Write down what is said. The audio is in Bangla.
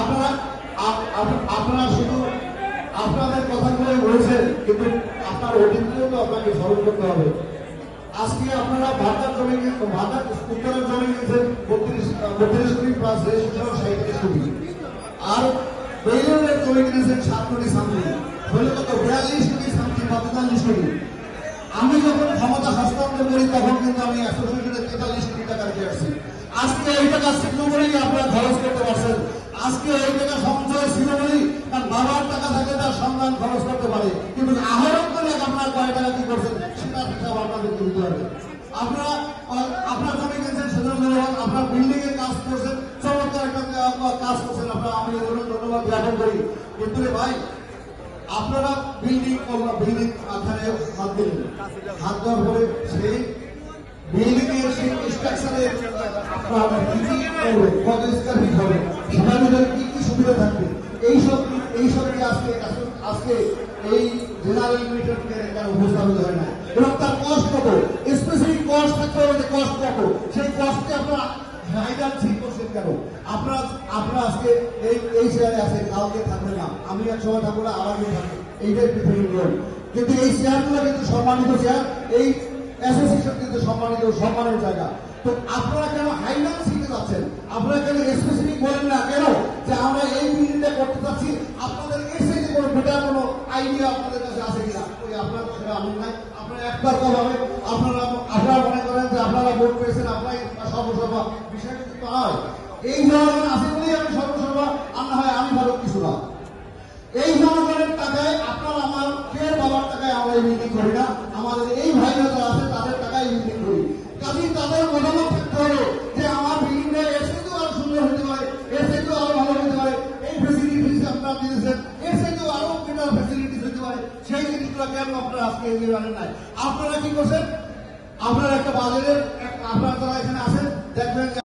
আপনারা আপনারা শুধু আপনাদের কথাগুলো বলছেন, কিন্তু আপনার অতীতকেও তো আপনাকে স্মরণ করতে হবে। আজকে আপনারা ভাতার জমি ভাতার উত্তরের জমি নিয়েছেন 32 কোটি প্লাস রেজিস্ট্রেশন 37 কোটি, আর বেইলের জমি কিনেছেন 7 কোটি সামথিং, হলে কত 42 কোটি সামথিং বা 43 কোটি। আমি যখন ক্ষমতা হস্তান্তর করি তখন কিন্তু আমি অ্যাসোসিয়েশনে 43 কোটি টাকা রেখে আসছি। আজকে এই টাকা ছিল বলেই আপনারা খরচ করতে পারছেন। আজকে এই টাকা সঞ্চয় ছিল বলেই তার বাবার টাকা থাকে তার সন্তান খরচ করতে পারে, কিন্তু আহরণ করে আপনার কয় টাকা কি করছেন সেটা হিসাব আপনাদেরকে দিতে হবে। আপনারা আপনার জমি কিনছেন সেজন্য আপনার বিল্ডিং এর কাজ করছেন, চমৎকার একটা কাজ করছেন, আপনারা আমি ধন্যবাদ জ্ঞাপন করি। কিন্তু ভাই আপনারা বিল্ডিং আধারে হাত দিলেন, হাত দেওয়ার পরে সেই বিল্ডিং এর সেই স্ট্রাকচারে আপনার কি কি করবে, কত স্কয়ার ফিট হবে, সেটার ভিতরে কি কি সুবিধা থাকবে, এইসব আজকে এই জেনারেল লিমিটেড কেন উপস্থাপিত হয় না, এবং তার কস্ট কত, স্পেসিফিক কস্ট থাকতে হবে, কস্ট কত, সেই কস্টে আপনারা হাইডার ঠিক করছেন কেন? আপনারা আজকে এই শেয়ারে আছে, কাউকে থাকবে না, আমি এক সময় থাকবো না, আবার থাকবে, এইটাই পৃথিবীর নিয়ম। কিন্তু এই শেয়ারগুলো কিন্তু সম্মানিত শেয়ার, এই অ্যাসোসিয়েশন কিন্তু সম্মানের জায়গা। তো আপনারা কেন হাইলাইট শিখতে যাচ্ছেন? আপনারা কেন স্পেসিফিক বলেন না কেন যে আমরা এই বিল্ডিংটা করতে চাচ্ছি? আপনাদের এর সাথে কোনো বেটার কোনো আইডিয়া আপনাদের কাছে আছে কিনা? ওই আপনার সেটা আমি নাই, আপনারা একবার কথা হবে, আপনারা মনে করেন যে আপনারা ভোট পেয়েছেন, আপনারা সর্বসভা, বিষয় কিন্তু নয়। এই জনগণ আছে বলেই আমি সর্বসভা, আর না হয় আমি ভালো কিছু না। এই জনগণের টাকায় আপনার আমার ফের বাবার টাকায় আমরা এই বিল্ডিং করি না, আমাদের এই ভাইরা যারা আছে তাদের টাকায় বিল্ডিং করি। কাজেই তাদের মতামত থাকতে হবে যে আমার বিল্ডিংটা এর সাথেও আরো সুন্দর হতে পারে, এর সাথেও আরো ভালো হতে পারে, এই ফেসিলিটিস আপনারা দিয়েছেন, এর সাথেও আরো বেটার ফেসিলিটিস হতে পারে, সেই জিনিসগুলো কেন আপনারা আজকে এগিয়ে আনেন নাই? আপনারা কি করছেন? আপনারা একটা বাজারের আপনারা যারা এখানে আছেন দেখবেন